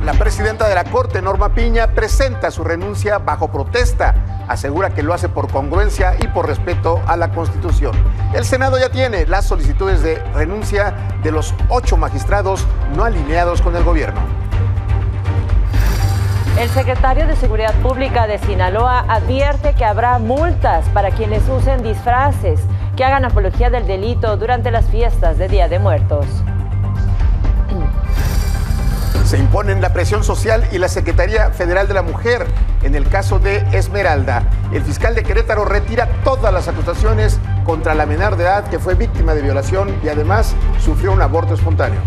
La presidenta de la Corte, Norma Piña, presenta su renuncia bajo protesta. Asegura que lo hace por congruencia y por respeto a la Constitución. El Senado ya tiene las solicitudes de renuncia de los 8 magistrados no alineados con el gobierno. El secretario de Seguridad Pública de Sinaloa advierte que habrá multas para quienes usen disfraces que hagan apología del delito durante las fiestas de Día de Muertos. Se imponen la presión social y la Secretaría Federal de la Mujer en el caso de Esmeralda. El fiscal de Querétaro retira todas las acusaciones contra la menor de edad que fue víctima de violación y además sufrió un aborto espontáneo.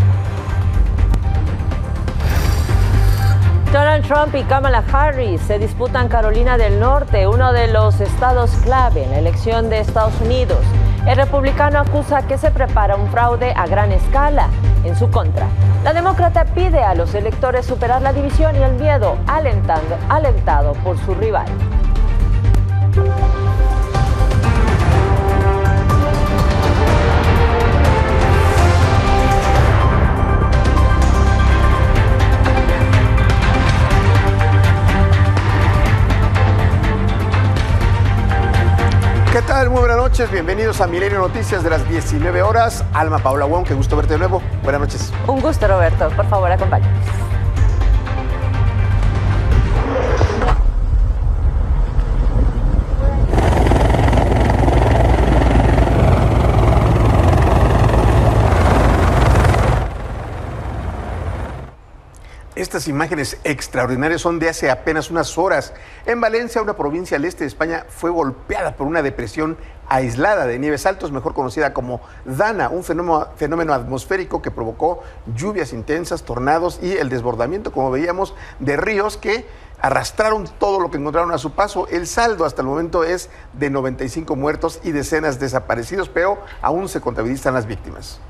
Donald Trump y Kamala Harris se disputan Carolina del Norte, uno de los estados clave en la elección de Estados Unidos. El republicano acusa que se prepara un fraude a gran escala en su contra. La demócrata pide a los electores superar la división y el miedo alentado por su rival. ¿Qué tal? Muy buenas noches, bienvenidos a Milenio Noticias de las 19 horas. Alma Paola Wong, qué gusto verte de nuevo. Buenas noches. Un gusto, Roberto. Por favor, acompáñanos. Estas imágenes extraordinarias son de hace apenas unas horas. En Valencia, una provincia al este de España, fue golpeada por una depresión aislada de nieves altos, mejor conocida como Dana, un fenómeno atmosférico que provocó lluvias intensas, tornados y el desbordamiento, como veíamos, de ríos que arrastraron todo lo que encontraron a su paso. El saldo hasta el momento es de 95 muertos y decenas desaparecidos, pero aún se contabilizan las víctimas.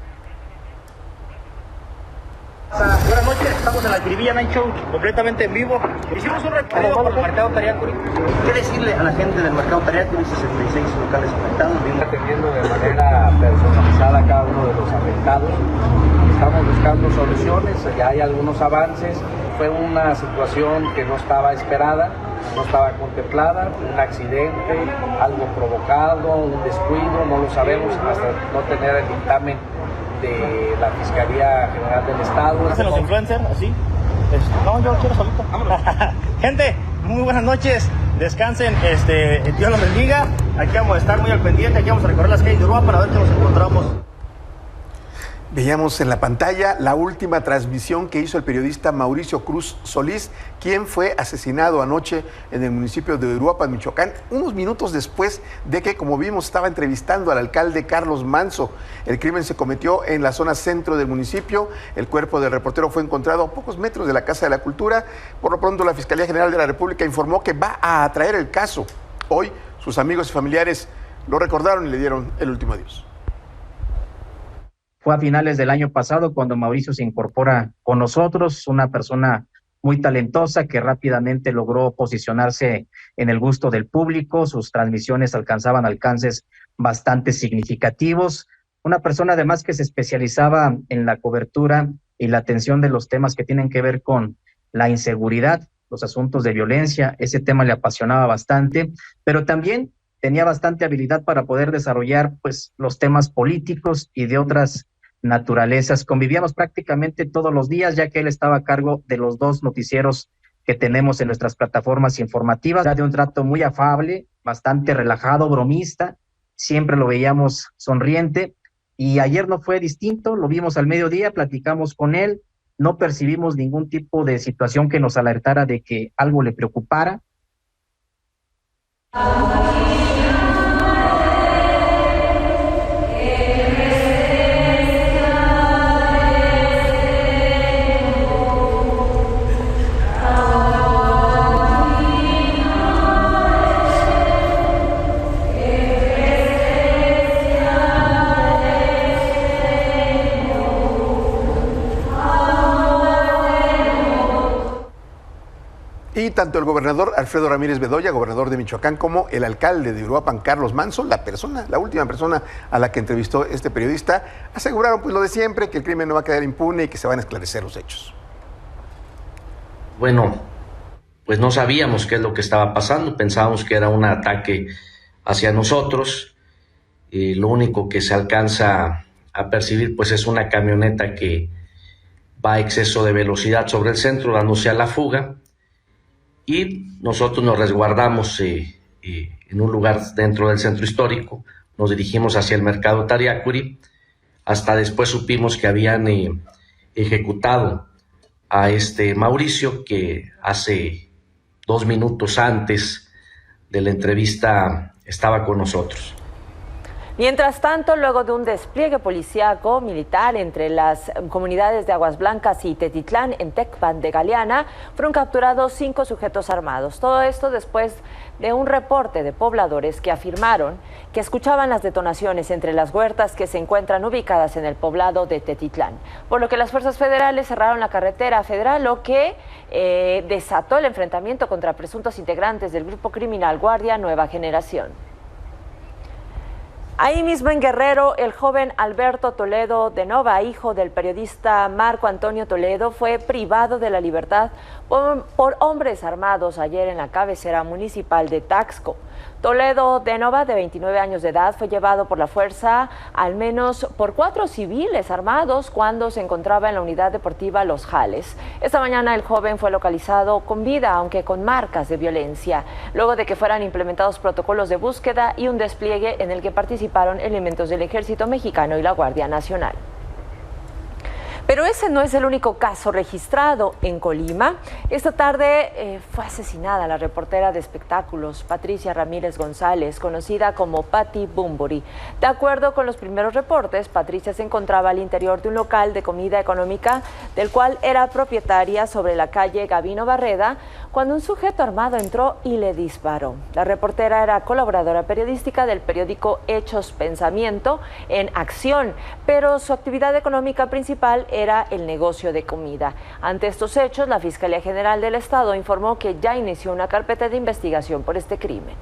Buenas noches, estamos en la Trivia Night Show, completamente en vivo. Hicimos un recorrido por el mercado Tariacuri. ¿Qué decirle a la gente del mercado Tariacuri? 66 locales afectados. Atendiendo de manera personalizada a cada uno de los afectados. Estamos buscando soluciones, ya hay algunos avances. Fue una situación que no estaba esperada, no estaba contemplada, un accidente, algo provocado, un descuido, no lo sabemos hasta no tener el dictamen de la Fiscalía General del Estado. ¿Hacen los influencers así? No, yo quiero solito. Gente, muy buenas noches. Descansen, Dios los bendiga. Aquí vamos a estar muy al pendiente, aquí vamos a recorrer las calles de Uruapan para ver qué nos encontramos. Veíamos en la pantalla la última transmisión que hizo el periodista Mauricio Cruz Solís, quien fue asesinado anoche en el municipio de Uruapan, Michoacán, unos minutos después de que, como vimos, estaba entrevistando al alcalde Carlos Manso. El crimen se cometió en la zona centro del municipio. El cuerpo del reportero fue encontrado a pocos metros de la Casa de la Cultura. Por lo pronto, la Fiscalía General de la República informó que va a traer el caso. Hoy, sus amigos y familiares lo recordaron y le dieron el último adiós. Fue a finales del año pasado cuando Mauricio se incorpora con nosotros, una persona muy talentosa que rápidamente logró posicionarse en el gusto del público. Sus transmisiones alcanzaban alcances bastante significativos. Una persona además que se especializaba en la cobertura y la atención de los temas que tienen que ver con la inseguridad, los asuntos de violencia. Ese tema le apasionaba bastante, pero también tenía bastante habilidad para poder desarrollar pues los temas políticos y de otras naturalezas. Convivíamos prácticamente todos los días, ya que él estaba a cargo de los 2 noticieros que tenemos en nuestras plataformas informativas. Era de un trato muy afable, bastante relajado, bromista, siempre lo veíamos sonriente, y ayer no fue distinto. Lo vimos al mediodía, platicamos con él, no percibimos ningún tipo de situación que nos alertara de que algo le preocupara. Y tanto el gobernador Alfredo Ramírez Bedoya, gobernador de Michoacán, como el alcalde de Uruapan, Carlos Manso, la última persona a la que entrevistó este periodista, aseguraron pues lo de siempre, que el crimen no va a quedar impune y que se van a esclarecer los hechos. bueno, pues no sabíamos qué es lo que estaba pasando, pensábamos que era un ataque hacia nosotros. Lo único que se alcanza a percibir pues es una camioneta que va a exceso de velocidad sobre el centro, dándose a la fuga, y nosotros nos resguardamos en un lugar dentro del centro histórico, nos dirigimos hacia el mercado Tariacuri, hasta después supimos que habían ejecutado a Mauricio, que hace 2 minutos antes de la entrevista estaba con nosotros. Mientras tanto, luego de un despliegue policíaco militar entre las comunidades de Aguas Blancas y Tetitlán en Tecpan de Galeana, fueron capturados 5 sujetos armados. Todo esto después de un reporte de pobladores que afirmaron que escuchaban las detonaciones entre las huertas que se encuentran ubicadas en el poblado de Tetitlán, por lo que las fuerzas federales cerraron la carretera federal, lo que desató el enfrentamiento contra presuntos integrantes del grupo criminal Guardia Nueva Generación. Ahí mismo en Guerrero, el joven Alberto Toledo de Nova, hijo del periodista Marco Antonio Toledo, fue privado de la libertad por hombres armados ayer en la cabecera municipal de Taxco. Toledo de Nova, de 29 años de edad, fue llevado por la fuerza al menos por 4 civiles armados cuando se encontraba en la unidad deportiva Los Jales. Esta mañana el joven fue localizado con vida, aunque con marcas de violencia, luego de que fueran implementados protocolos de búsqueda y un despliegue en el que participaron elementos del Ejército Mexicano y la Guardia Nacional. Pero ese no es el único caso registrado en Colima. Esta tarde fue asesinada la reportera de espectáculos Patricia Ramírez González, conocida como Patti Bumburi. De acuerdo con los primeros reportes, Patricia se encontraba al interior de un local de comida económica del cual era propietaria sobre la calle Gabino Barreda, cuando un sujeto armado entró y le disparó. La reportera era colaboradora periodística del periódico Hechos Pensamiento en Acción, pero su actividad económica principal era el negocio de comida. Ante estos hechos, la Fiscalía General del Estado informó que ya inició una carpeta de investigación por este crimen.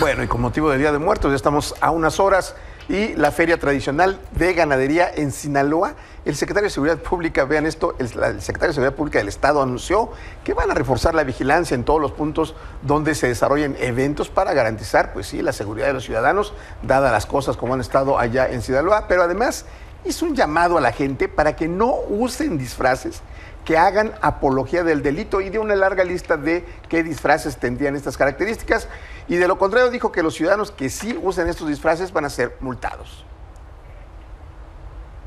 Bueno, y con motivo del Día de Muertos, ya estamos a unas horas y la feria tradicional de ganadería en Sinaloa. El secretario de Seguridad Pública, vean esto, el secretario de Seguridad Pública del Estado anunció que van a reforzar la vigilancia en todos los puntos donde se desarrollen eventos para garantizar, pues sí, la seguridad de los ciudadanos, dadas las cosas como han estado allá en Sinaloa, pero además hizo un llamado a la gente para que no usen disfraces que hagan apología del delito, y dio una larga lista de qué disfraces tendrían estas características, y de lo contrario dijo que los ciudadanos que sí usen estos disfraces van a ser multados.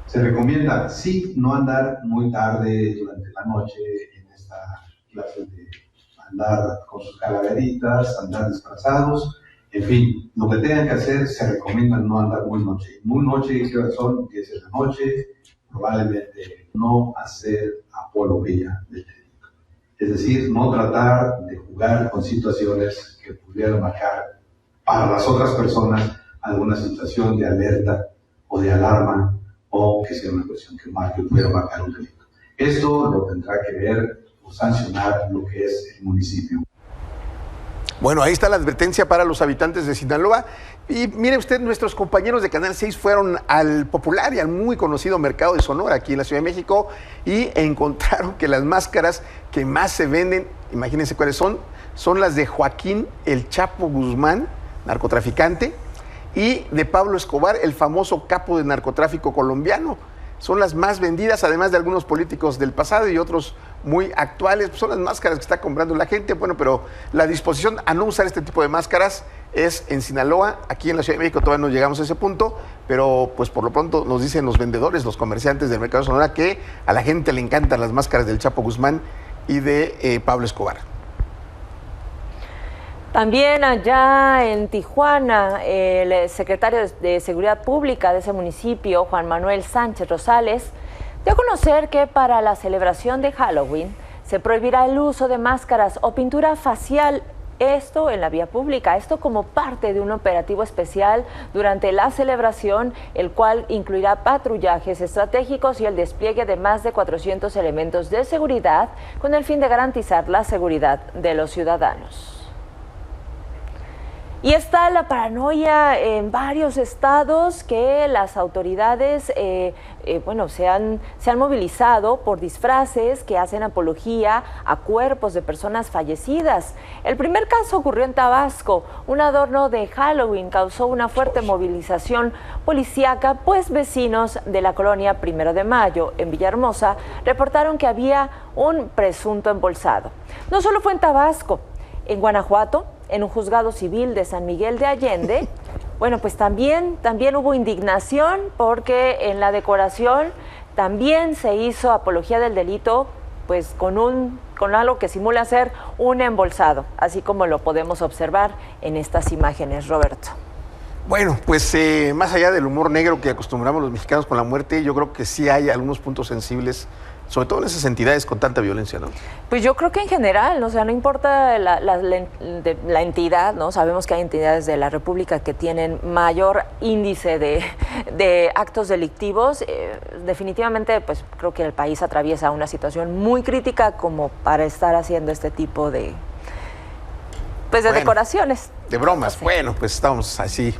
Se recomienda, sí, no andar muy tarde durante la noche en esta clase de andar con sus calaveritas, andar disfrazados, en fin, lo que tengan que hacer, se recomienda no andar muy noche. Muy noche, ¿qué horas son? 10 de la noche, probablemente no hacer apología del delito. Es decir, no tratar de jugar con situaciones que pudieran marcar para las otras personas alguna situación de alerta o de alarma, o que sea una cuestión que pudiera marcar un delito. Esto lo tendrá que ver o sancionar lo que es el municipio. Bueno, ahí está la advertencia para los habitantes de Sinaloa. Y mire usted, nuestros compañeros de Canal 6 fueron al popular y al muy conocido mercado de Sonora, aquí en la Ciudad de México, y encontraron que las máscaras que más se venden, imagínense cuáles son las de Joaquín El Chapo Guzmán, narcotraficante, y de Pablo Escobar, el famoso capo de narcotráfico colombiano. Son las más vendidas, además de algunos políticos del pasado y otros muy actuales. Son las máscaras que está comprando la gente. Bueno, pero la disposición a no usar este tipo de máscaras es en Sinaloa. Aquí en la Ciudad de México todavía no llegamos a ese punto, pero pues por lo pronto nos dicen los vendedores, los comerciantes del mercado de Sonora, que a la gente le encantan las máscaras del Chapo Guzmán y de Pablo Escobar. También allá en Tijuana, el secretario de Seguridad Pública de ese municipio, Juan Manuel Sánchez Rosales, dio a conocer que para la celebración de Halloween se prohibirá el uso de máscaras o pintura facial, esto en la vía pública, esto como parte de un operativo especial durante la celebración, el cual incluirá patrullajes estratégicos y el despliegue de más de 400 elementos de seguridad con el fin de garantizar la seguridad de los ciudadanos. Y está la paranoia en varios estados que las autoridades se han movilizado por disfraces que hacen apología a cuerpos de personas fallecidas. El primer caso ocurrió en Tabasco. Un adorno de Halloween causó una fuerte movilización policíaca, pues vecinos de la colonia 1 de Mayo en Villahermosa reportaron que había un presunto embolsado. No solo fue en Tabasco, en Guanajuato, en un juzgado civil de San Miguel de Allende, bueno, pues también hubo indignación porque en la decoración también se hizo apología del delito, pues con algo que simula ser un embolsado, así como lo podemos observar en estas imágenes, Roberto. Bueno, pues más allá del humor negro que acostumbramos los mexicanos con la muerte, yo creo que sí hay algunos puntos sensibles, sobre todo en esas entidades con tanta violencia, ¿no? Pues yo creo que en general, ¿no? O sea, no importa la entidad, ¿no? Sabemos que hay entidades de la República que tienen mayor índice de actos delictivos. Definitivamente, pues creo que el país atraviesa una situación muy crítica como para estar haciendo este tipo de decoraciones. De bromas. No sé. Bueno, pues estamos así.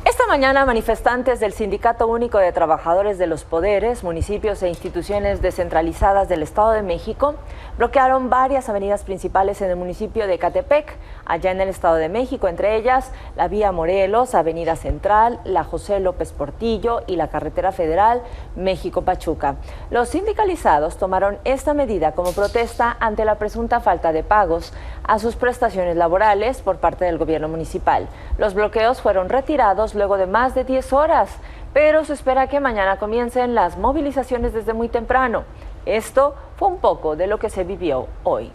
Esta mañana, manifestantes del Sindicato Único de Trabajadores de los Poderes, Municipios e Instituciones Descentralizadas del Estado de México bloquearon varias avenidas principales en el municipio de Ecatepec, allá en el Estado de México, entre ellas la Vía Morelos, Avenida Central, la José López Portillo y la Carretera Federal México-Pachuca. Los sindicalizados tomaron esta medida como protesta ante la presunta falta de pagos a sus prestaciones laborales por parte del gobierno municipal. Los bloqueos fueron retirados luego de más de 10 horas, pero se espera que mañana comiencen las movilizaciones desde muy temprano. Esto fue un poco de lo que se vivió hoy.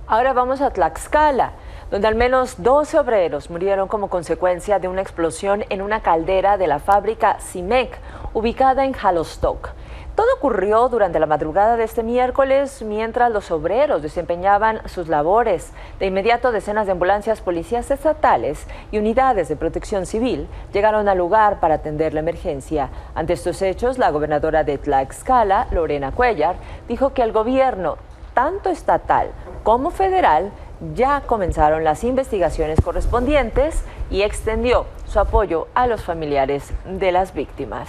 Ahora vamos a Tlaxcala, donde al menos 12 obreros murieron como consecuencia de una explosión en una caldera de la fábrica CIMEC, ubicada en Jalostoc. Todo ocurrió durante la madrugada de este miércoles mientras los obreros desempeñaban sus labores. De inmediato, decenas de ambulancias, policías estatales y unidades de protección civil llegaron al lugar para atender la emergencia. Ante estos hechos, la gobernadora de Tlaxcala, Lorena Cuellar, dijo que el gobierno, tanto estatal como federal, ya comenzaron las investigaciones correspondientes y extendió su apoyo a los familiares de las víctimas.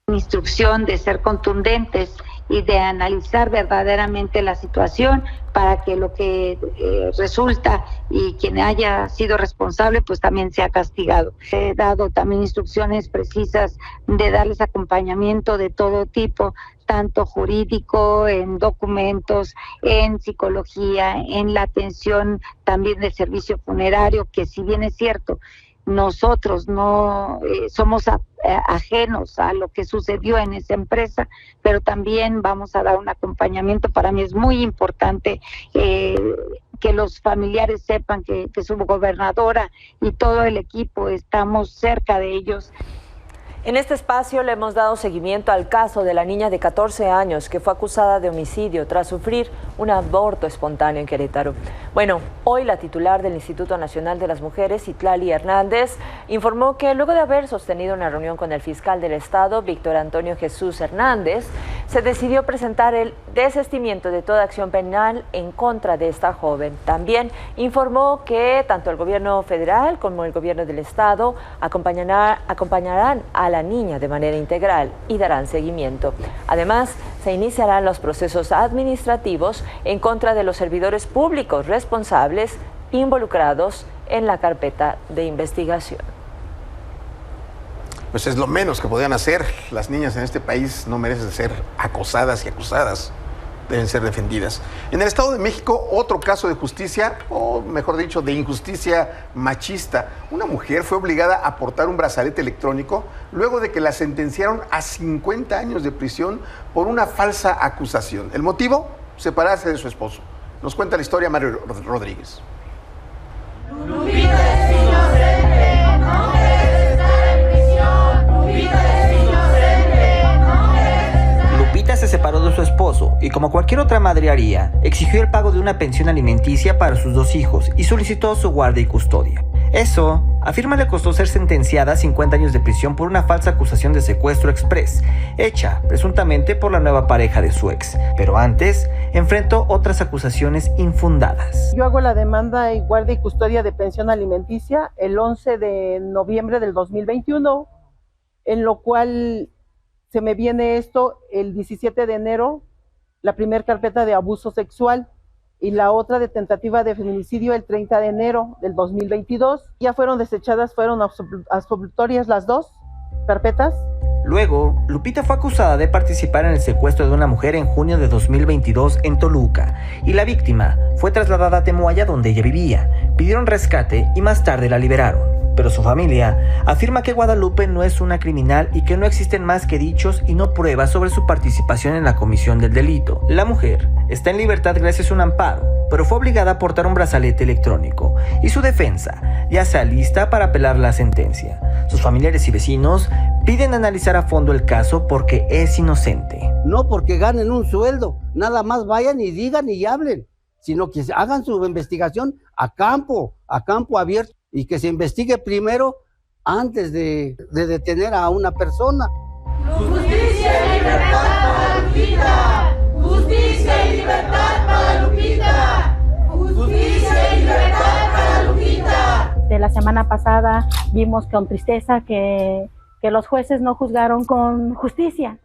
Instrucción de ser contundentes y de analizar verdaderamente la situación para que lo que resulta y quien haya sido responsable pues también sea castigado. He dado también instrucciones precisas de darles acompañamiento de todo tipo, tanto jurídico, en documentos, en psicología, en la atención también del servicio funerario, que si bien es cierto, nosotros no somos ajenos a lo que sucedió en esa empresa, pero también vamos a dar un acompañamiento. Para mí es muy importante que los familiares sepan que su gobernadora y todo el equipo estamos cerca de ellos. En este espacio le hemos dado seguimiento al caso de la niña de 14 años que fue acusada de homicidio tras sufrir un aborto espontáneo en Querétaro. Bueno, hoy la titular del Instituto Nacional de las Mujeres, Citlali Hernández, informó que luego de haber sostenido una reunión con el fiscal del Estado, Víctor Antonio Jesús Hernández, se decidió presentar el desistimiento de toda acción penal en contra de esta joven. También informó que tanto el gobierno federal como el gobierno del Estado acompañarán a la niña de manera integral y darán seguimiento. Además, se iniciarán los procesos administrativos en contra de los servidores públicos responsables involucrados en la carpeta de investigación. Pues es lo menos que podían hacer. Las niñas en este país no merecen ser acosadas y acusadas. Deben ser defendidas. En el Estado de México, otro caso de justicia, o mejor dicho, de injusticia machista. Una mujer fue obligada a portar un brazalete electrónico luego de que la sentenciaron a 50 años de prisión por una falsa acusación. ¿El motivo? Separarse de su esposo. Nos cuenta la historia Mario Rodríguez. Lupita, separó de su esposo y, como cualquier otra madre haría, exigió el pago de una pensión alimenticia para sus 2 hijos y solicitó su guardia y custodia. Eso, afirma, le costó ser sentenciada a 50 años de prisión por una falsa acusación de secuestro express, hecha presuntamente por la nueva pareja de su ex. Pero antes, enfrentó otras acusaciones infundadas. Yo hago la demanda en guardia y custodia de pensión alimenticia el 11 de noviembre del 2021, en lo cual se me viene esto el 17 de enero, la primera carpeta de abuso sexual, y la otra de tentativa de feminicidio el 30 de enero del 2022. Ya fueron desechadas, fueron absolutorias las 2 carpetas. Luego, Lupita fue acusada de participar en el secuestro de una mujer en junio de 2022 en Toluca, y la víctima fue trasladada a Temoaya, donde ella vivía. Pidieron rescate y más tarde la liberaron. Pero su familia afirma que Guadalupe no es una criminal y que no existen más que dichos y no pruebas sobre su participación en la comisión del delito. La mujer está en libertad gracias a un amparo, pero fue obligada a portar un brazalete electrónico, y su defensa ya se alista para apelar la sentencia. Sus familiares y vecinos piden analizar a fondo el caso porque es inocente. No porque ganen un sueldo, nada más vayan y digan y hablen, sino que hagan su investigación a campo abierto, y que se investigue primero antes de detener a una persona. Justicia y libertad para Lupita. Justicia y libertad para Lupita. Justicia y libertad para Lupita. De la semana pasada vimos con tristeza que los jueces no juzgaron con justicia.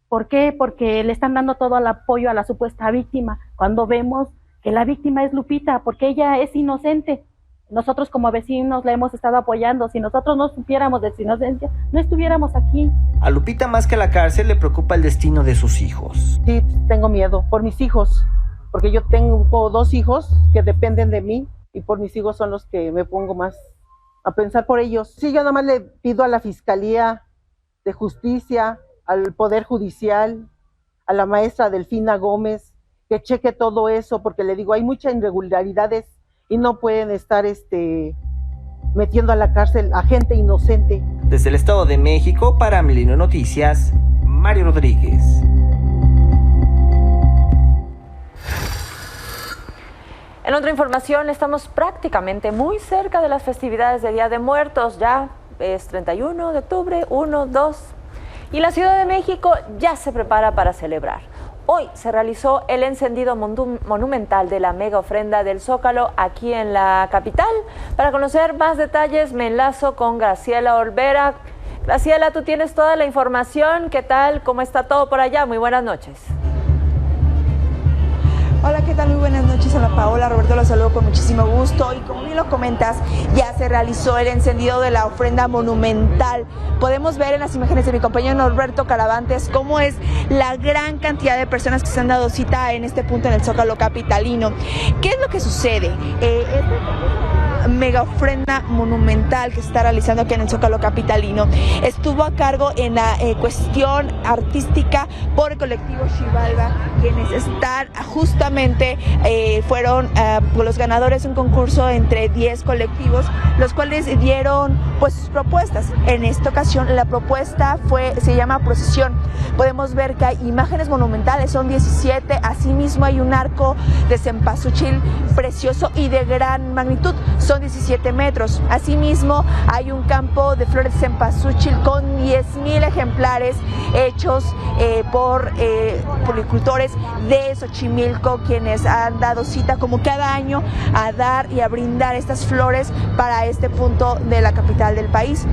¿Por qué? Porque le están dando todo el apoyo a la supuesta víctima, cuando vemos que la víctima es Lupita, porque ella es inocente. Nosotros como vecinos la hemos estado apoyando. Si nosotros no supiéramos de su inocencia, no estuviéramos aquí. A Lupita, más que la cárcel, le preocupa el destino de sus hijos. Sí, tengo miedo por mis hijos, porque yo tengo 2 hijos que dependen de mí, y por mis hijos son los que me pongo más a pensar por ellos. Sí, yo nada más le pido a la Fiscalía de Justicia, al Poder Judicial, a la maestra Delfina Gómez, que cheque todo eso, porque le digo, hay muchas irregularidades y no pueden estar metiendo a la cárcel a gente inocente. Desde el Estado de México, para Milenio Noticias, Mario Rodríguez. En otra información, estamos prácticamente muy cerca de las festividades de Día de Muertos. Ya es 31 de octubre, 1, 2. Y la Ciudad de México ya se prepara para celebrar. Hoy se realizó el encendido monumental de la mega ofrenda del Zócalo aquí en la capital. Para conocer más detalles me enlazo con Graciela Olvera. Graciela, tú tienes toda la información. ¿Qué tal? ¿Cómo está todo por allá? Muy buenas noches. Hola, ¿qué tal? Muy buenas noches, Ana Paola. Roberto, los saludo con muchísimo gusto. Y como bien lo comentas, ya se realizó el encendido de la ofrenda monumental. Podemos ver en las imágenes de mi compañero Norberto Caravantes cómo es la gran cantidad de personas que se han dado cita en este punto en el Zócalo capitalino. ¿Qué es lo que sucede? Mega ofrenda monumental que se está realizando aquí en el Zócalo capitalino estuvo a cargo en la cuestión artística por el colectivo Xibalba, quienes están justamente fueron los ganadores de un concurso entre 10 colectivos, los cuales dieron pues sus propuestas. En esta ocasión la propuesta se llama procesión. Podemos ver que hay imágenes monumentales, son 17, asimismo hay un arco de cempasúchil precioso y de gran magnitud, son 17 metros. Asimismo, hay un campo de flores de cempasúchil con 10,000 ejemplares hechos por policultores de Xochimilco, quienes han dado cita como cada año a dar y a brindar estas flores para este punto de la capital del país.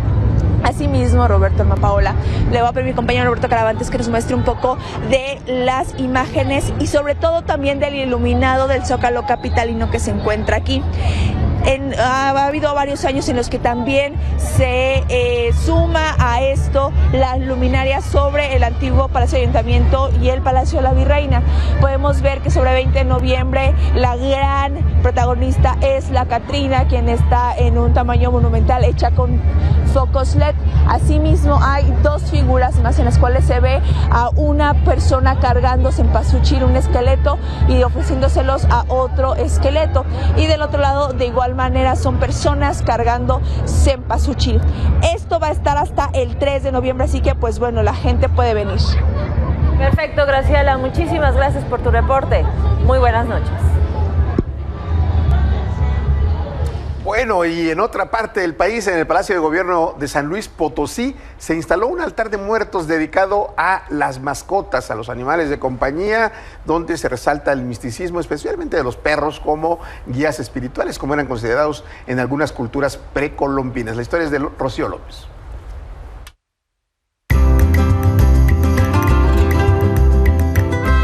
Asimismo, Roberto, Ana Paola, le voy a pedir a mi compañero Roberto Caravantes que nos muestre un poco de las imágenes y sobre todo también del iluminado del Zócalo capitalino que se encuentra aquí. Ha habido varios años en los que también se suma a esto las luminarias sobre el antiguo Palacio de Ayuntamiento y el Palacio de la Virreina. Podemos ver que sobre 20 de noviembre la gran protagonista es la Catrina, quien está en un tamaño monumental hecha con focos LED. Asimismo hay 2 figuras más en las cuales se ve a una persona cargando cempasúchil, un esqueleto, y ofreciéndoselos a otro esqueleto. Y del otro lado, de igual manera, son personas cargando cempasúchil. Esto va a estar hasta el 3 de noviembre, así que pues bueno, la gente puede venir. Perfecto, Graciela. Muchísimas gracias por tu reporte. Muy buenas noches. Bueno, y en otra parte del país, en el Palacio de Gobierno de San Luis Potosí, se instaló un altar de muertos dedicado a las mascotas, a los animales de compañía, donde se resalta el misticismo, especialmente de los perros, como guías espirituales, como eran considerados en algunas culturas precolombinas. La historia es de Rocío López.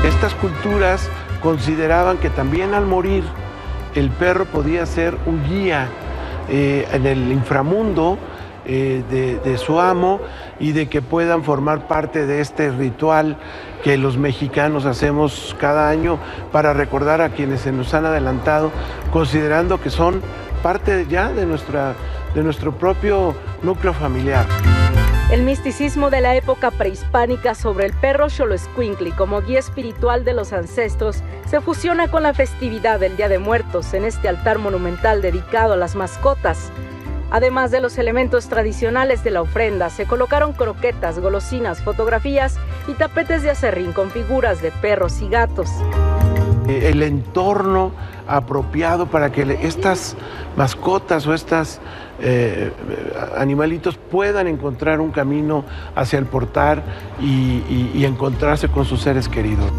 Estas culturas consideraban que también al morir el perro podía ser un guía en el inframundo de su amo y de que puedan formar parte de este ritual que los mexicanos hacemos cada año para recordar a quienes se nos han adelantado, considerando que son parte ya de nuestro propio núcleo familiar. El misticismo de la época prehispánica sobre el perro Xoloescuintli como guía espiritual de los ancestros se fusiona con la festividad del Día de Muertos en este altar monumental dedicado a las mascotas. Además de los elementos tradicionales de la ofrenda, se colocaron croquetas, golosinas, fotografías y tapetes de acerrín con figuras de perros y gatos. El entorno apropiado para que estas mascotas o estos animalitos puedan encontrar un camino hacia el portal y encontrarse con sus seres queridos.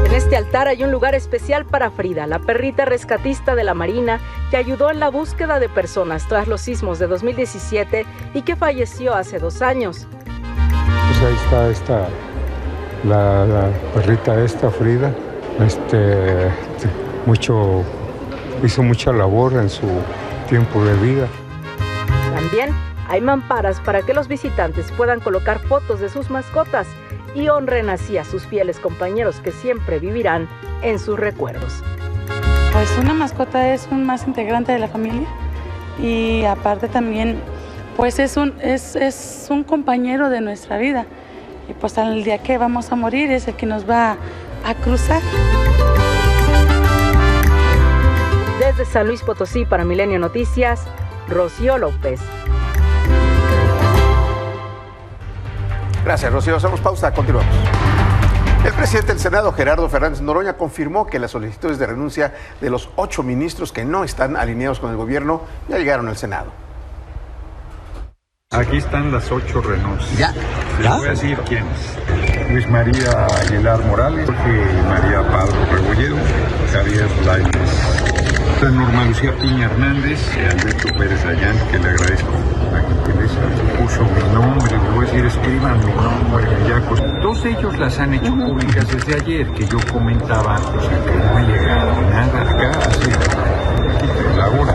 En este altar hay un lugar especial para Frida, la perrita rescatista de la Marina que ayudó en la búsqueda de personas tras los sismos de 2017 y que falleció hace 2 años. Pues ahí está la perrita esta, Frida. Hizo mucha labor en su tiempo de vida. También hay mamparas para que los visitantes puedan colocar fotos de sus mascotas y honren así a sus fieles compañeros que siempre vivirán en sus recuerdos. Pues una mascota es un más integrante de la familia y aparte también pues es un compañero de nuestra vida y pues al día que vamos a morir es el que nos va a cruzar. Desde San Luis Potosí para Milenio Noticias, Rocío López. Gracias, Rocío. Hacemos pausa, continuamos. El presidente del Senado, Gerardo Fernández Noroña, confirmó que las solicitudes de renuncia de los 8 ministros que no están alineados con el gobierno ya llegaron al Senado. Aquí están las 8 renuncias. ¿Ya? Les voy a decir quiénes. Luis María Aguilar Morales, Jorge María Pardo Rebolledo, Javier Lainez, Norma Lucía Piña Hernández, Alberto Pérez Ayán, que le agradezco la gentileza, puso mi nombre, le voy a decir, escriban mi nombre, ya. 2 de ellos las han hecho públicas desde ayer, que yo comentaba, o sea, que no ha llegado nada acá, así, aquí la hora,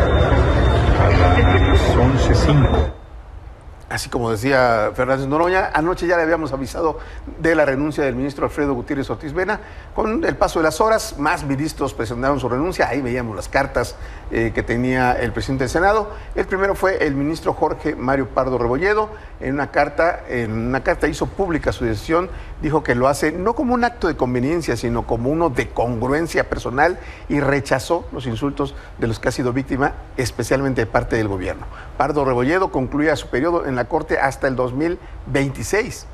a las 11:05. Así como decía Fernández Noroña, anoche ya le habíamos avisado de la renuncia del ministro Alfredo Gutiérrez Ortiz Vena. Con el paso de las horas, más ministros presentaron su renuncia. Ahí veíamos las cartas que tenía el presidente del Senado. El primero fue el ministro Jorge Mario Pardo Rebolledo. En una carta hizo pública su decisión. Dijo que lo hace no como un acto de conveniencia, sino como uno de congruencia personal, y rechazó los insultos de los que ha sido víctima, especialmente de parte del gobierno. Pardo Rebolledo concluía su periodo en la Corte hasta el 2026.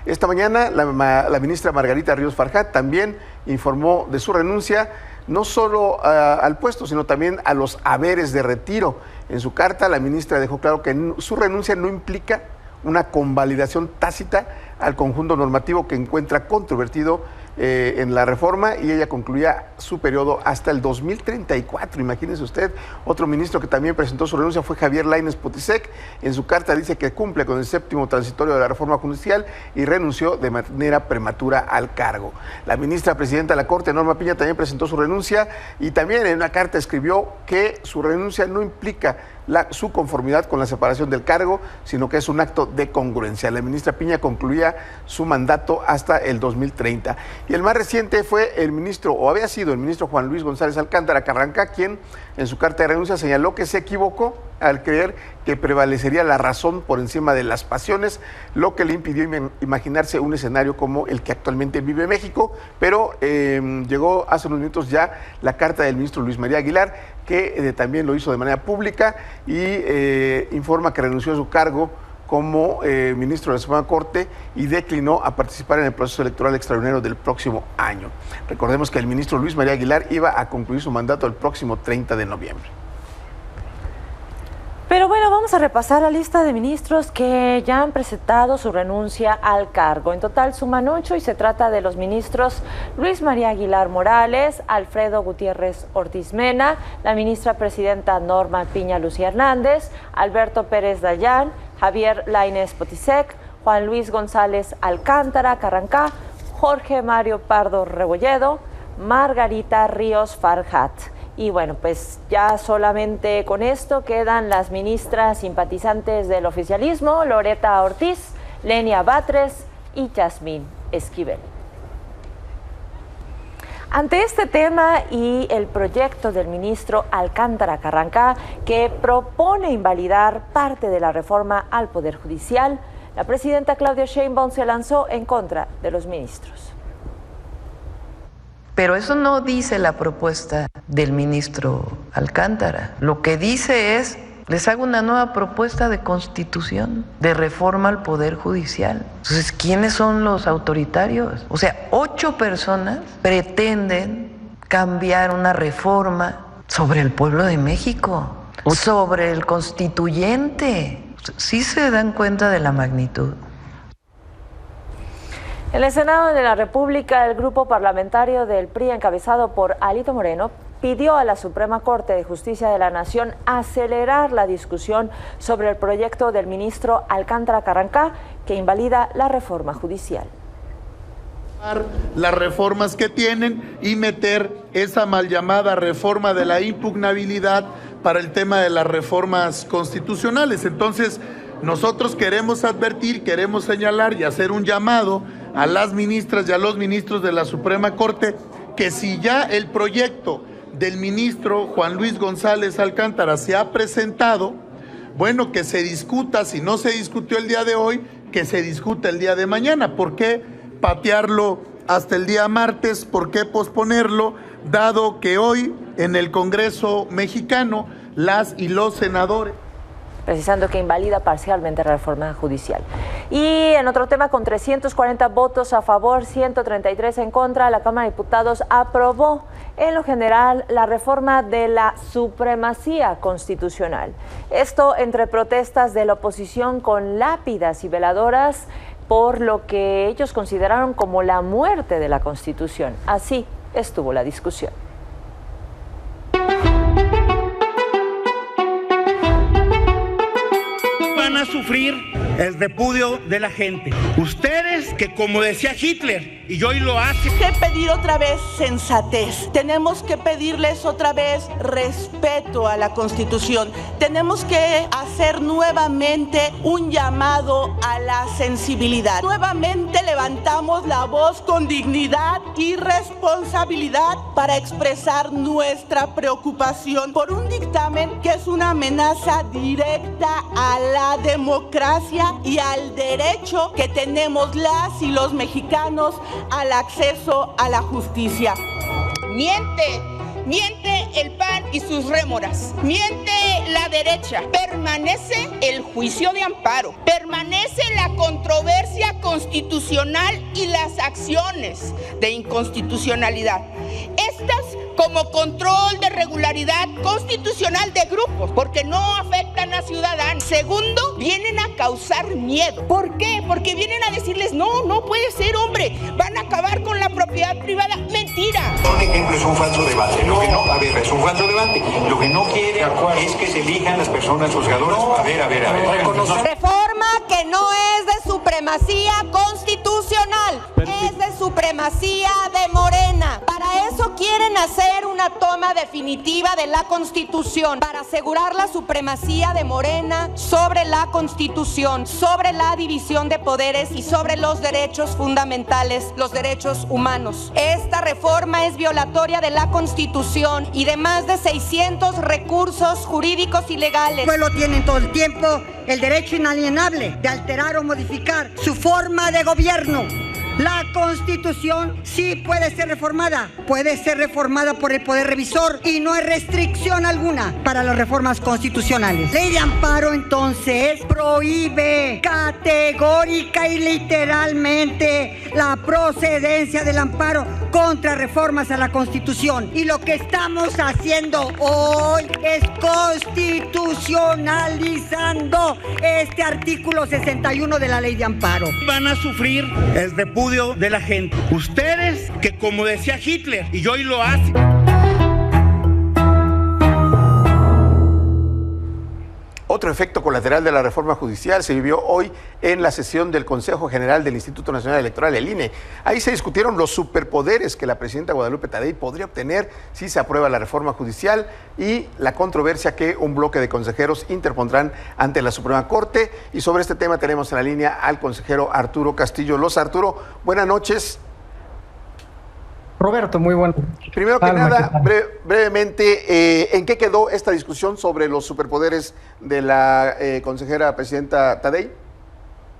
Esta mañana la ministra Margarita Ríos Farjat también informó de su renuncia, no solo al puesto, sino también a los haberes de retiro. En su carta, la ministra dejó claro que su renuncia no implica una convalidación tácita al conjunto normativo que encuentra controvertido en la reforma, y ella concluía su periodo hasta el 2034. Imagínese usted. Otro ministro que también presentó su renuncia fue Javier Lainez Potisek. En su carta dice que cumple con el 7º transitorio de la reforma judicial y renunció de manera prematura al cargo. La ministra presidenta de la Corte, Norma Piña, también presentó su renuncia, y también en una carta escribió que su renuncia no implica su conformidad con la separación del cargo, sino que es un acto de congruencia. La ministra Piña concluía su mandato hasta el 2030. Y el más reciente fue había sido el ministro Juan Luis González Alcántara Carranca, quien en su carta de renuncia señaló que se equivocó al creer que prevalecería la razón por encima de las pasiones, lo que le impidió imaginarse un escenario como el que actualmente vive México. Pero llegó hace unos minutos ya la carta del ministro Luis María Aguilar, que también lo hizo de manera pública, y informa que renunció a su cargo como ministro de la Suprema Corte y declinó a participar en el proceso electoral extraordinario del próximo año. Recordemos que el ministro Luis María Aguilar iba a concluir su mandato el próximo 30 de noviembre. Pero bueno, vamos a repasar la lista de ministros que ya han presentado su renuncia al cargo. En total suman 8 y se trata de los ministros Luis María Aguilar Morales, Alfredo Gutiérrez Ortiz Mena, la ministra presidenta Norma Piña Lucía Hernández, Alberto Pérez Dayán, Javier Lainez Potisek, Juan Luis González Alcántara Carrancá, Jorge Mario Pardo Rebolledo, Margarita Ríos Farjat. Y bueno, pues ya solamente con esto quedan las ministras simpatizantes del oficialismo, Loreta Ortiz, Lenia Batres y Yasmín Esquivel. Ante este tema y el proyecto del ministro Alcántara Carrancá, que propone invalidar parte de la reforma al Poder Judicial, la presidenta Claudia Sheinbaum se lanzó en contra de los ministros. Pero eso no dice la propuesta del ministro Alcántara. Lo que dice es, les hago una nueva propuesta de constitución, de reforma al Poder Judicial. Entonces, ¿quiénes son los autoritarios? O sea, 8 personas pretenden cambiar una reforma sobre el pueblo de México, sobre el constituyente. ¿Sí se dan cuenta de la magnitud? En el Senado de la República, el grupo parlamentario del PRI, encabezado por Alito Moreno, pidió a la Suprema Corte de Justicia de la Nación acelerar la discusión sobre el proyecto del ministro Alcántara Carrancá, que invalida la reforma judicial. Las reformas que tienen y meter esa mal llamada reforma de la impugnabilidad para el tema de las reformas constitucionales. Entonces, nosotros queremos advertir, queremos señalar y hacer un llamado a las ministras y a los ministros de la Suprema Corte que si ya el proyecto del ministro Juan Luis González Alcántara se ha presentado, bueno, que se discuta, si no se discutió el día de hoy, que se discuta el día de mañana. ¿Por qué patearlo hasta el día martes? ¿Por qué posponerlo? Dado que hoy en el Congreso mexicano las y los senadores... Precisando que invalida parcialmente la reforma judicial. Y en otro tema, con 340 votos a favor, 133 en contra, la Cámara de Diputados aprobó en lo general la reforma de la supremacía constitucional. Esto entre protestas de la oposición con lápidas y veladoras por lo que ellos consideraron como la muerte de la Constitución. Así estuvo la discusión. A sufrir el repudio de la gente. Ustedes que, como decía Hitler, y hoy lo hacen. Tenemos que pedir otra vez sensatez. Tenemos que pedirles otra vez respeto a la Constitución. Tenemos que hacer nuevamente un llamado a la sensibilidad. Nuevamente levantamos la voz con dignidad y responsabilidad para expresar nuestra preocupación por un dictamen que es una amenaza directa a la democracia y al derecho que tenemos las y los mexicanos al acceso a la justicia. Miente el PAN y sus rémoras, miente la derecha, permanece el juicio de amparo, permanece la controversia constitucional y las acciones de inconstitucionalidad. Estas como control de regularidad constitucional de grupos, porque no afectan a ciudadanos. Segundo, vienen a causar miedo. ¿Por qué? Porque vienen a decirles, no puede ser, hombre, van a acabar con la propiedad privada. Mentira. Por ejemplo, es un falso debate. Es un falso debate. Lo que no quiere es que se elijan las personas juzgadoras. A ver. Reforma que no es de supremacía constitucional, es de supremacía de Morena. Para eso quieren hacer una toma definitiva de la Constitución, para asegurar la supremacía de Morena sobre la Constitución, sobre la división de poderes y sobre los derechos fundamentales, los derechos humanos. Esta reforma es violatoria de la Constitución y de más de 600 recursos jurídicos y legales. El pueblo tiene todo el tiempo el derecho inalienable de alterar o modificar su forma de gobierno. La Constitución sí puede ser reformada por el Poder Revisor y no hay restricción alguna para las reformas constitucionales. Ley de amparo entonces prohíbe categórica y literalmente la procedencia del amparo contra reformas a la Constitución. Y lo que estamos haciendo hoy es constitucionalizando este artículo 61 de la Ley de Amparo. Van a sufrir el repudio de la gente. Ustedes que, como decía Hitler, y hoy lo hacen. Otro efecto colateral de la reforma judicial se vivió hoy en la sesión del Consejo General del Instituto Nacional Electoral, el INE. Ahí se discutieron los superpoderes que la presidenta Guadalupe Tadei podría obtener si se aprueba la reforma judicial y la controversia que un bloque de consejeros interpondrán ante la Suprema Corte. Y sobre este tema tenemos en la línea al consejero Arturo Castillo Loza. Arturo, buenas noches. Roberto, muy bueno. Primero que nada, brevemente, ¿en qué quedó esta discusión sobre los superpoderes de la consejera presidenta Tadei?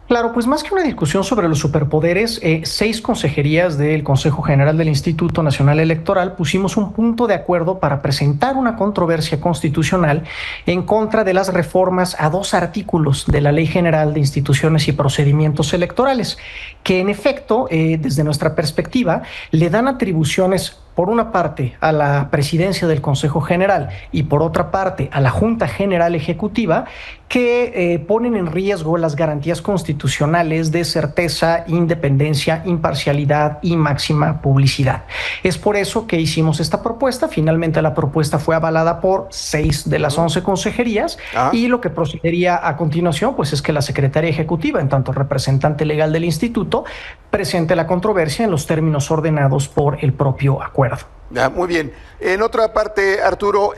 Claro, pues más que una discusión sobre los superpoderes, 6 consejerías del Consejo General del Instituto Nacional Electoral pusimos un punto de acuerdo para presentar una controversia constitucional en contra de las reformas a 2 artículos de la Ley General de Instituciones y Procedimientos Electorales, que en efecto, desde nuestra perspectiva, le dan atribuciones por una parte a la presidencia del Consejo General y por otra parte a la Junta General Ejecutiva, que ponen en riesgo las garantías constitucionales de certeza, independencia, imparcialidad y máxima publicidad. Es por eso que hicimos esta propuesta. Finalmente la propuesta fue avalada por 6 de las 11 consejerías y lo que procedería a continuación pues es que la Secretaría Ejecutiva, en tanto representante legal del instituto, presente la controversia en los términos ordenados por el propio acuerdo. Ya, muy bien. En otra parte, Arturo,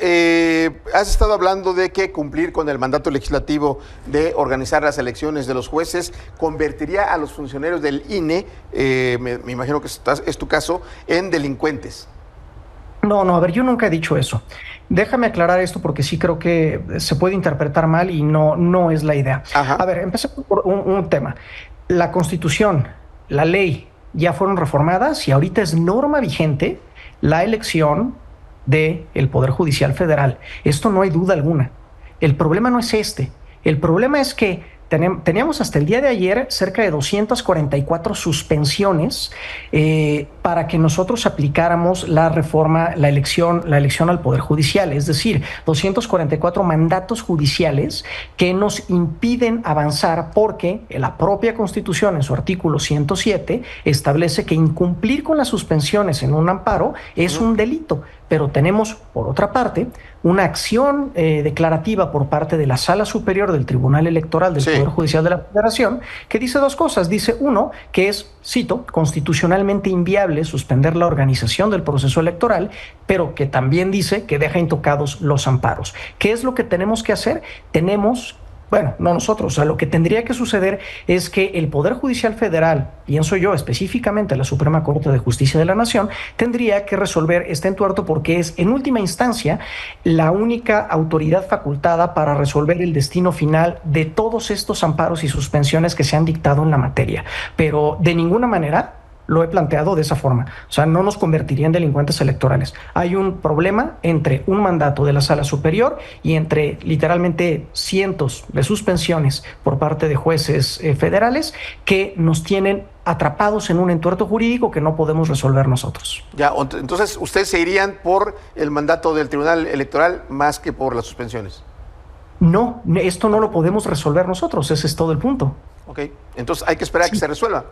has estado hablando de que cumplir con el mandato legislativo de organizar las elecciones de los jueces convertiría a los funcionarios del INE, me imagino que es tu caso, en delincuentes. No, a ver, yo nunca he dicho eso. Déjame aclarar esto porque sí creo que se puede interpretar mal y no es la idea. Ajá. A ver, empecemos por un tema. La Constitución, la ley, ya fueron reformadas y ahorita es norma vigente la elección del Poder Judicial Federal. Esto no hay duda alguna. El problema no es este. El problema es que teníamos hasta el día de ayer cerca de 244 suspensiones para que nosotros aplicáramos la reforma, la elección al Poder Judicial. Es decir, 244 mandatos judiciales que nos impiden avanzar porque la propia Constitución en su artículo 107 establece que incumplir con las suspensiones en un amparo es un delito. Pero tenemos, por otra parte, una acción declarativa por parte de la Sala Superior del Tribunal Electoral del Poder Judicial de la Federación que dice 2 cosas. Dice, uno, que es, cito, constitucionalmente inviable suspender la organización del proceso electoral, pero que también dice que deja intocados los amparos. ¿Qué es lo que tenemos que hacer? Bueno, no nosotros, o sea, lo que tendría que suceder es que el Poder Judicial Federal, pienso yo específicamente la Suprema Corte de Justicia de la Nación, tendría que resolver este entuerto porque es, en última instancia, la única autoridad facultada para resolver el destino final de todos estos amparos y suspensiones que se han dictado en la materia. Pero de ninguna manera lo he planteado de esa forma. O sea, no nos convertiría en delincuentes electorales. Hay un problema entre un mandato de la Sala Superior y entre literalmente cientos de suspensiones por parte de jueces federales que nos tienen atrapados en un entuerto jurídico que no podemos resolver nosotros. Ya, entonces ustedes se irían por el mandato del Tribunal Electoral más que por las suspensiones. No, esto no lo podemos resolver nosotros, ese es todo el punto. Ok, entonces hay que esperar a que se resuelva.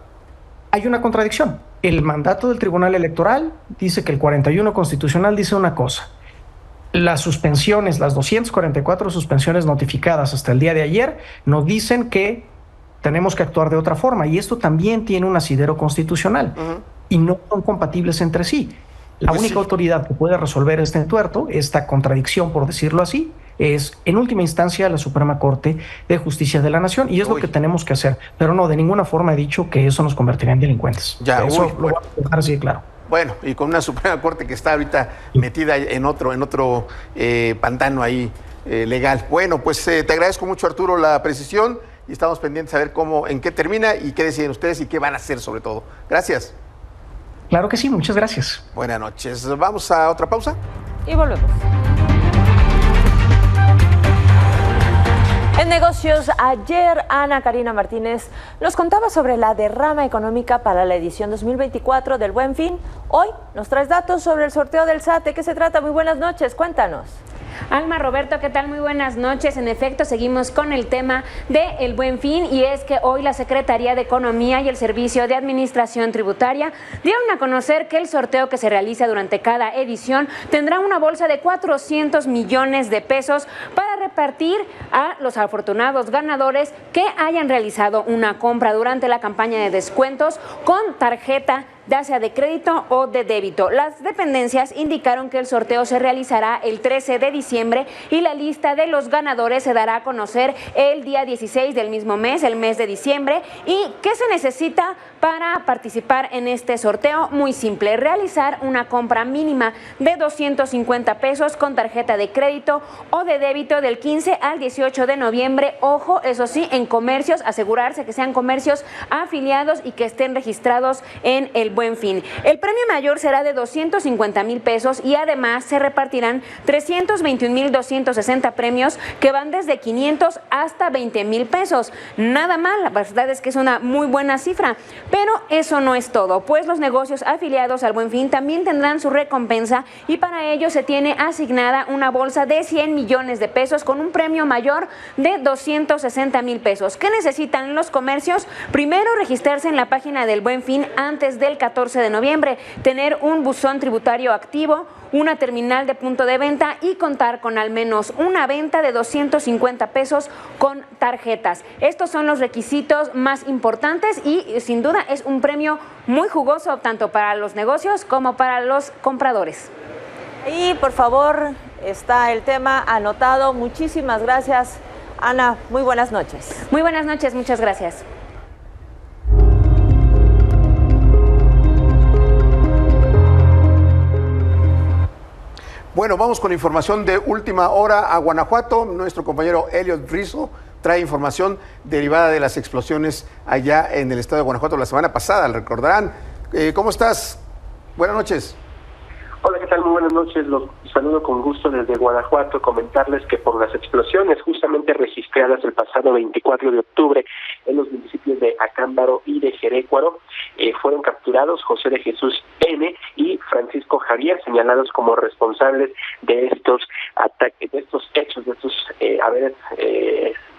Hay una contradicción. El mandato del Tribunal Electoral dice que el 41 constitucional dice una cosa. Las suspensiones, las 244 suspensiones notificadas hasta el día de ayer, nos dicen que tenemos que actuar de otra forma. Y esto también tiene un asidero constitucional. Y no son compatibles entre sí. La única autoridad que puede resolver este entuerto, esta contradicción, por decirlo así, es en última instancia la Suprema Corte de Justicia de la Nación y es lo que tenemos que hacer. Pero no, de ninguna forma he dicho que eso nos convertiría en delincuentes. Ya, eso lo voy a dejar así claro. Bueno, y con una Suprema Corte que está ahorita metida en otro pantano ahí legal. Bueno, pues te agradezco mucho, Arturo, la precisión y estamos pendientes a ver en qué termina y qué deciden ustedes y qué van a hacer sobre todo. Gracias. Claro que sí, muchas gracias. Buenas noches. Vamos a otra pausa. Y volvemos. En negocios, ayer Ana Karina Martínez nos contaba sobre la derrama económica para la edición 2024 del Buen Fin. Hoy nos traes datos sobre el sorteo del SAT. ¿De qué se trata? Muy buenas noches, cuéntanos. Alma, Roberto, ¿qué tal? Muy buenas noches. En efecto, seguimos con el tema del Buen Fin y es que hoy la Secretaría de Economía y el Servicio de Administración Tributaria dieron a conocer que el sorteo que se realiza durante cada edición tendrá una bolsa de 400 millones de pesos para repartir a los afortunados ganadores que hayan realizado una compra durante la campaña de descuentos con tarjeta, ya sea de crédito o de débito. Las dependencias indicaron que el sorteo se realizará el 13 de diciembre y la lista de los ganadores se dará a conocer el día 16 del mismo mes, el mes de diciembre. ¿Y qué se necesita para participar en este sorteo? Muy simple, realizar una compra mínima de 250 pesos con tarjeta de crédito o de débito del 15 al 18 de noviembre. Ojo, eso sí, en comercios, asegurarse que sean comercios afiliados y que estén registrados en el Buen Fin. El premio mayor será de 250,000 pesos y además se repartirán 321,260 premios que van desde 500 hasta 20,000 pesos. Nada mal, la verdad es que es una muy buena cifra. Pero eso no es todo, pues los negocios afiliados al Buen Fin también tendrán su recompensa y para ello se tiene asignada una bolsa de 100 millones de pesos con un premio mayor de 260,000 pesos. ¿Qué necesitan los comercios? Primero, registrarse en la página del Buen Fin antes del 14 de noviembre, tener un buzón tributario activo, una terminal de punto de venta y contar con al menos una venta de 250 pesos con tarjetas. Estos son los requisitos más importantes y sin duda es un premio muy jugoso tanto para los negocios como para los compradores. Y por favor, está el tema anotado. Muchísimas gracias, Ana. Muy buenas noches. Muy buenas noches, muchas gracias. Bueno, vamos con información de última hora a Guanajuato. Nuestro compañero Elliot Rizzo trae información derivada de las explosiones allá en el estado de Guanajuato la semana pasada, recordarán. ¿Cómo estás? Buenas noches. Hola, ¿qué tal? Muy buenas noches. Los saludo con gusto desde Guanajuato. Comentarles que por las explosiones justamente registradas el pasado 24 de octubre en los municipios de Acámbaro y de Jerécuaro, fueron capturados José de Jesús N. y Francisco Javier, señalados como responsables de estos ataques, de estos hechos, de estos haber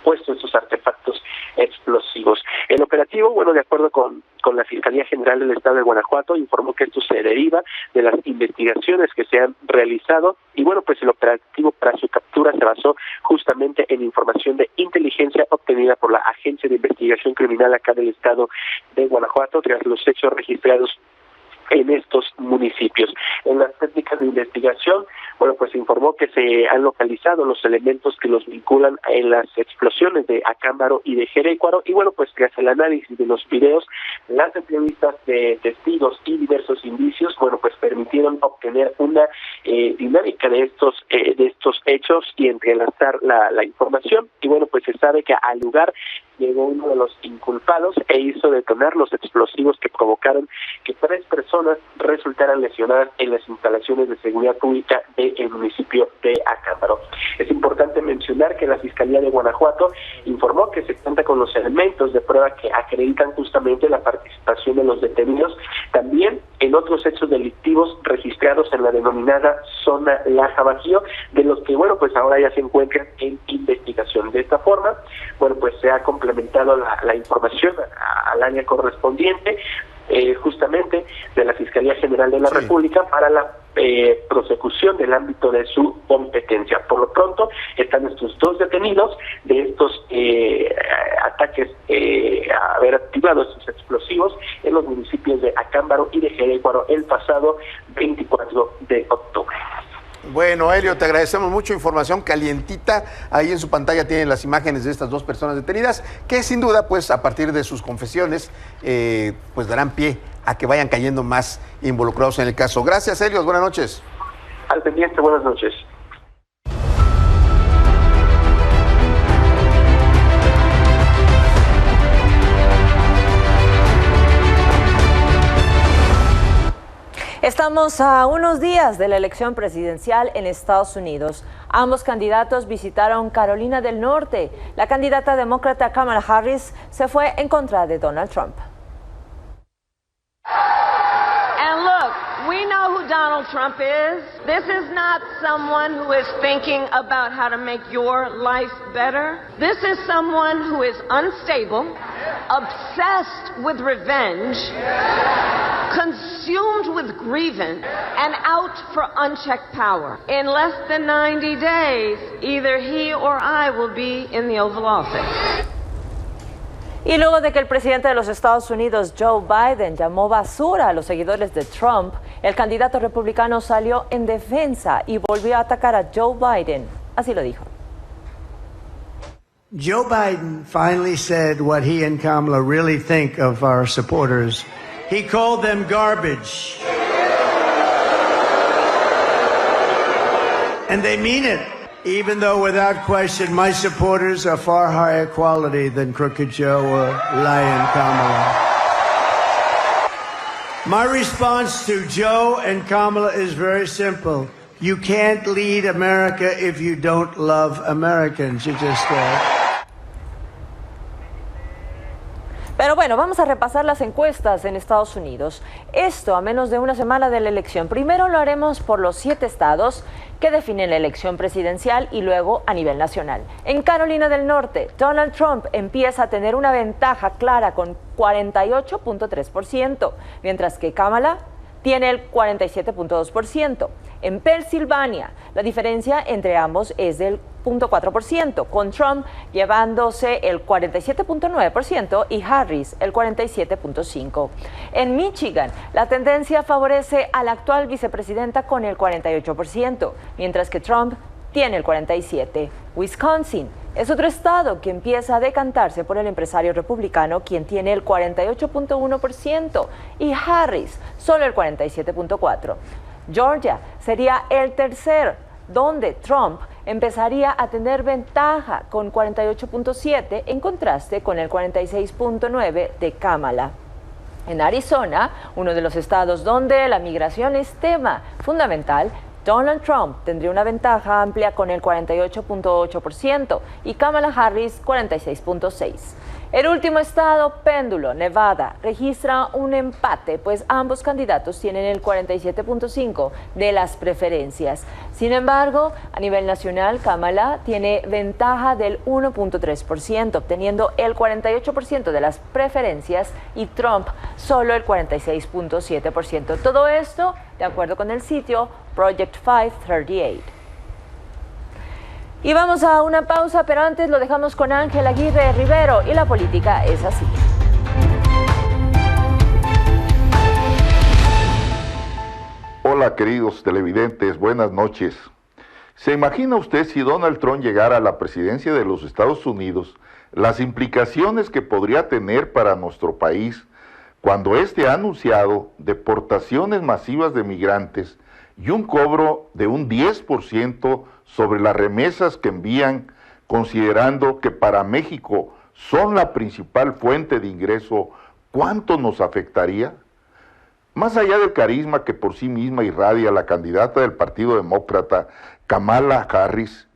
puesto estos artefactos explosivos. El operativo, bueno, de acuerdo con la Fiscalía General del Estado de Guanajuato, informó que esto se deriva de las investigaciones que se han realizado y bueno, pues el operativo para su captura se basó justamente en información de inteligencia obtenida por la Agencia de Investigación Criminal acá del Estado de Guanajuato tras los hechos registrados en estos municipios. En las técnicas de investigación, bueno, pues se informó que se han localizado los elementos que los vinculan en las explosiones de Acámbaro y de Jerécuaro y bueno, pues tras el análisis de los videos, las entrevistas de testigos y diversos indicios, bueno, pues permitieron obtener una dinámica de estos hechos y entrelazar la información y bueno, pues se sabe que al lugar llegó uno de los inculpados e hizo detonar los explosivos que provocaron que 3 personas resultaran lesionadas en las instalaciones de seguridad pública del municipio de Acámbaro. Es importante mencionar que la Fiscalía de Guanajuato informó que se cuenta con los elementos de prueba que acreditan justamente la participación de los detenidos, también en otros hechos delictivos registrados en la denominada zona Laja Bajío, de los que, bueno, pues ahora ya se encuentran en investigación. De esta forma, bueno, pues se ha complementado la información al área correspondiente, justamente de la Fiscalía General de la República para la prosecución del ámbito de su competencia. Por lo pronto, están estos 2 detenidos de estos ataques, haber activado estos explosivos en los municipios de Acámbaro y de Jerécuaro el pasado 24 de octubre. Bueno, Elio, te agradecemos mucho, información calientita. Ahí en su pantalla tienen las imágenes de estas 2 personas detenidas, que sin duda, pues a partir de sus confesiones, pues darán pie a que vayan cayendo más involucrados en el caso. Gracias, Elio, buenas noches. Al pendiente, buenas noches. Estamos a unos días de la elección presidencial en Estados Unidos. Ambos candidatos visitaron Carolina del Norte. La candidata demócrata Kamala Harris se fue en contra de Donald Trump. And look, we know who Donald Trump is. This is not someone who is thinking about how to make your life better. This is someone who is unstable, obsessed with revenge, consumed with grievance, and out for unchecked power. In less than 90 days, either he or I will be in the Oval Office. Y luego de que el presidente de los Estados Unidos, Joe Biden, llamó basura a los seguidores de Trump, el candidato republicano salió en defensa y volvió a atacar a Joe Biden. Así lo dijo. Joe Biden finally said what he and Kamala really think of our supporters. He called them garbage. And they mean it. Even though, without question, my supporters are far higher quality than Crooked Joe or Lion Kamala. My response to Joe and Kamala is very simple. You can't lead America if you don't love Americans. You just Pero bueno, vamos a repasar las encuestas en Estados Unidos. Esto a menos de una semana de la elección. Primero lo haremos por los 7 estados que definen la elección presidencial y luego a nivel nacional. En Carolina del Norte, Donald Trump empieza a tener una ventaja clara con 48.3%, mientras que Kamala tiene el 47.2%. En Pensilvania, la diferencia entre ambos es del 0.4%, con Trump llevándose el 47.9% y Harris el 47.5%. En Michigan, la tendencia favorece a la actual vicepresidenta con el 48%, mientras que Trump tiene el 47%. Wisconsin es otro estado que empieza a decantarse por el empresario republicano, quien tiene el 48.1%, y Harris solo el 47.4%. Georgia sería el tercer, donde Trump empezaría a tener ventaja con 48.7%, en contraste con el 46.9% de Kamala. En Arizona, uno de los estados donde la migración es tema fundamental, Donald Trump tendría una ventaja amplia con el 48.8% y Kamala Harris 46.6%. El último estado, péndulo, Nevada, registra un empate, pues ambos candidatos tienen el 47.5% de las preferencias. Sin embargo, a nivel nacional, Kamala tiene ventaja del 1.3%, obteniendo el 48% de las preferencias y Trump solo el 46.7%. Todo esto de acuerdo con el sitio Project 538. Y vamos a una pausa, pero antes lo dejamos con Ángel Aguirre Rivero y la política es así. Hola queridos televidentes, buenas noches. ¿Se imagina usted si Donald Trump llegara a la presidencia de los Estados Unidos, las implicaciones que podría tener para nuestro país cuando éste ha anunciado deportaciones masivas de migrantes y un cobro de un 10% sobre las remesas que envían, considerando que para México son la principal fuente de ingreso? ¿Cuánto nos afectaría? Más allá del carisma que por sí misma irradia la candidata del Partido Demócrata, Kamala Harris,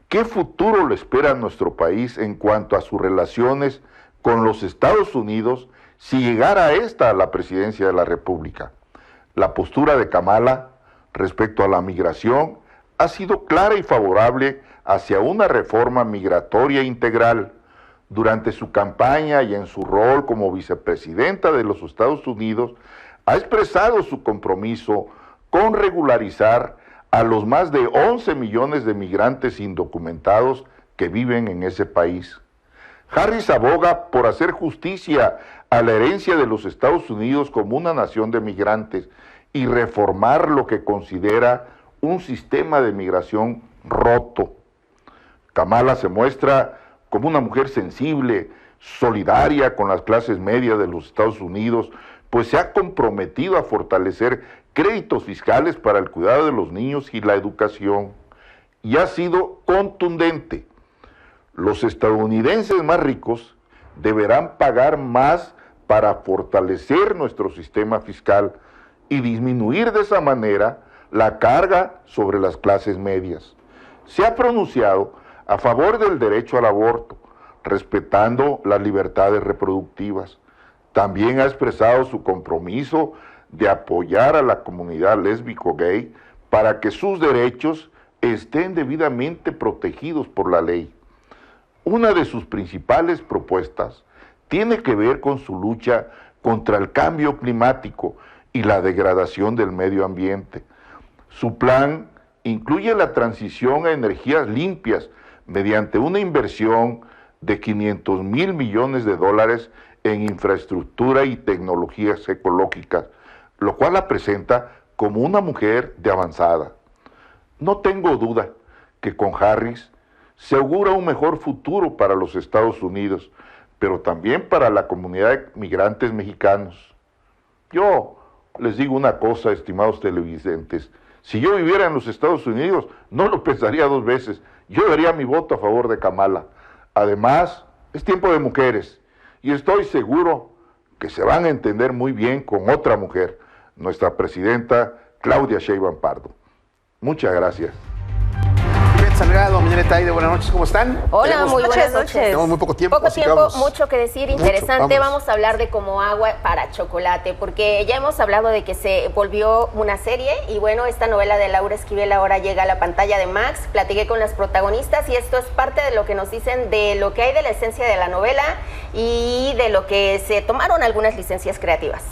¿qué futuro le espera a nuestro país en cuanto a sus relaciones con los Estados Unidos si llegara esta a la presidencia de la República? La postura de Kamala respecto a la migración ha sido clara y favorable hacia una reforma migratoria integral. Durante su campaña y en su rol como vicepresidenta de los Estados Unidos, ha expresado su compromiso con regularizar a los más de 11 millones de migrantes indocumentados que viven en ese país. Harris aboga por hacer justicia a la herencia de los Estados Unidos como una nación de migrantes y reformar lo que considera un sistema de migración roto. Kamala se muestra como una mujer sensible, solidaria con las clases medias de los Estados Unidos, pues se ha comprometido a fortalecer créditos fiscales para el cuidado de los niños y la educación, y ha sido contundente. Los estadounidenses más ricos deberán pagar más para fortalecer nuestro sistema fiscal, y disminuir de esa manera la carga sobre las clases medias. Se ha pronunciado a favor del derecho al aborto, respetando las libertades reproductivas. También ha expresado su compromiso de apoyar a la comunidad lésbico-gay para que sus derechos estén debidamente protegidos por la ley. Una de sus principales propuestas tiene que ver con su lucha contra el cambio climático y la degradación del medio ambiente. Su plan incluye la transición a energías limpias mediante una inversión de $500 mil millones en infraestructura y tecnologías ecológicas, lo cual la presenta como una mujer de avanzada. No tengo duda que con Harris se augura un mejor futuro para los Estados Unidos, pero también para la comunidad de migrantes mexicanos. Yo les digo una cosa, estimados televidentes, si yo viviera en los Estados Unidos, no lo pensaría dos veces. Yo daría mi voto a favor de Kamala. Además, es tiempo de mujeres, y estoy seguro que se van a entender muy bien con otra mujer, nuestra presidenta Claudia Sheinbaum Pardo. Muchas gracias. Salgado, Miñoneta Aide, buenas noches, ¿cómo están? Hola, muy buenas noches. Tenemos muy poco tiempo. Poco tiempo, mucho que decir, interesante. Mucho, vamos a hablar de Como agua para chocolate, porque ya hemos hablado de que se volvió una serie y bueno, esta novela de Laura Esquivel ahora llega a la pantalla de Max. Platiqué con las protagonistas y esto es parte de lo que nos dicen de lo que hay de la esencia de la novela y de lo que se tomaron algunas licencias creativas.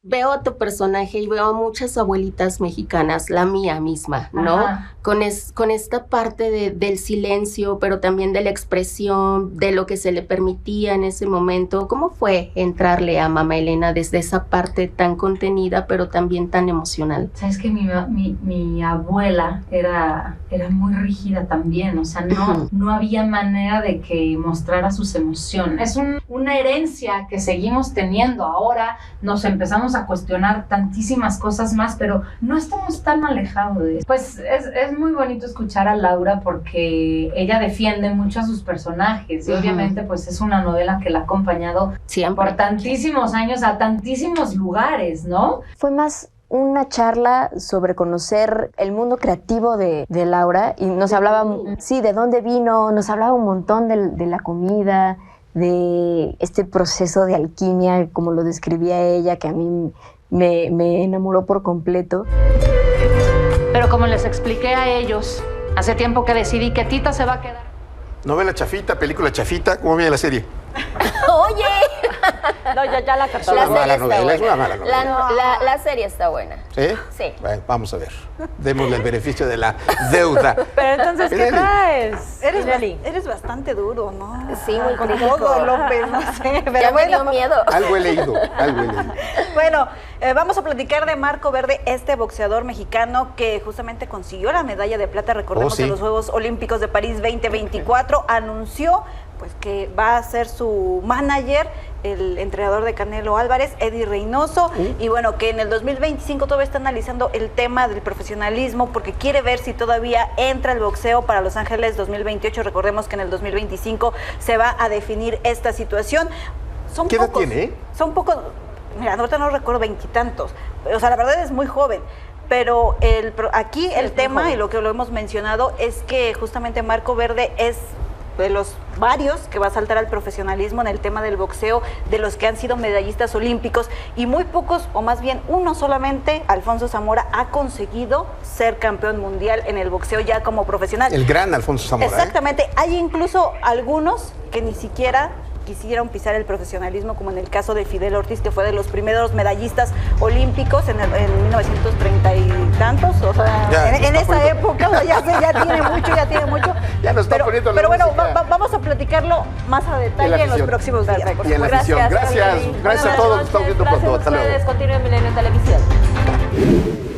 Veo a tu personaje y veo a muchas abuelitas mexicanas, la mía misma, ¿no? Con esta parte del silencio, pero también de la expresión, de lo que se le permitía en ese momento. ¿Cómo fue entrarle a Mamá Elena desde esa parte tan contenida, pero también tan emocional? Sabes que mi abuela era muy rígida también, o sea, no había manera de que mostrara sus emociones. Es una herencia que seguimos teniendo. Ahora nos empezamos a cuestionar tantísimas cosas más, pero no estamos tan alejados de eso. Pues es muy bonito escuchar a Laura porque ella defiende mucho a sus personajes y obviamente pues es una novela que la ha acompañado por tantísimos años a tantísimos lugares, ¿no? Fue más una charla sobre conocer el mundo creativo de Laura y nos hablaba, de dónde vino, nos hablaba un montón de la comida, de este proceso de alquimia, como lo describía ella, que a mí me enamoró por completo. Pero como les expliqué a ellos, hace tiempo que decidí que Tita se va a quedar. Novela chafita, película chafita, ¿cómo viene la serie? ¡Oye! No, ya la captó. Es una mala novela. La serie está buena. ¿Sí? Sí. Bueno, vamos a ver. Démosle el beneficio de la deuda. Pero entonces, ¿qué traes? Eres bastante duro, ¿no? Sí, muy con crítico. todo, López, no sé. Pero ya me dio miedo. Algo he leído. Bueno, vamos a platicar de Marco Verde, este boxeador mexicano que justamente consiguió la medalla de plata, recordemos, en los Juegos Olímpicos de París 2024, anunció pues que va a ser su manager, el entrenador de Canelo Álvarez, Eddie Reynoso, y bueno, que en el 2025 todavía está analizando el tema del profesionalismo porque quiere ver si todavía entra el boxeo para Los Ángeles 2028. Recordemos que en el 2025 se va a definir esta situación. ¿Qué edad tiene? Son pocos, mira, ahorita no recuerdo, veintitantos, o sea, la verdad es muy joven. Pero aquí el tema, y lo que lo hemos mencionado, es que justamente Marco Verde es de los varios que va a saltar al profesionalismo en el tema del boxeo, de los que han sido medallistas olímpicos, y muy pocos, o más bien uno solamente, Alfonso Zamora, ha conseguido ser campeón mundial en el boxeo ya como profesional. El gran Alfonso Zamora. Exactamente. Hay incluso algunos que ni siquiera quisieron pisar el profesionalismo, como en el caso de Fidel Ortiz, que fue de los primeros medallistas olímpicos en 1930 y tantos, o sea, en esa época, o sea, ya tiene mucho. Ya nos está poniendo la pero bueno, vamos a platicarlo más a detalle en los próximos días. Y en la edición. Gracias a todos. Nos estamos viendo pronto. Hasta luego. Continúen Milenio Televisión.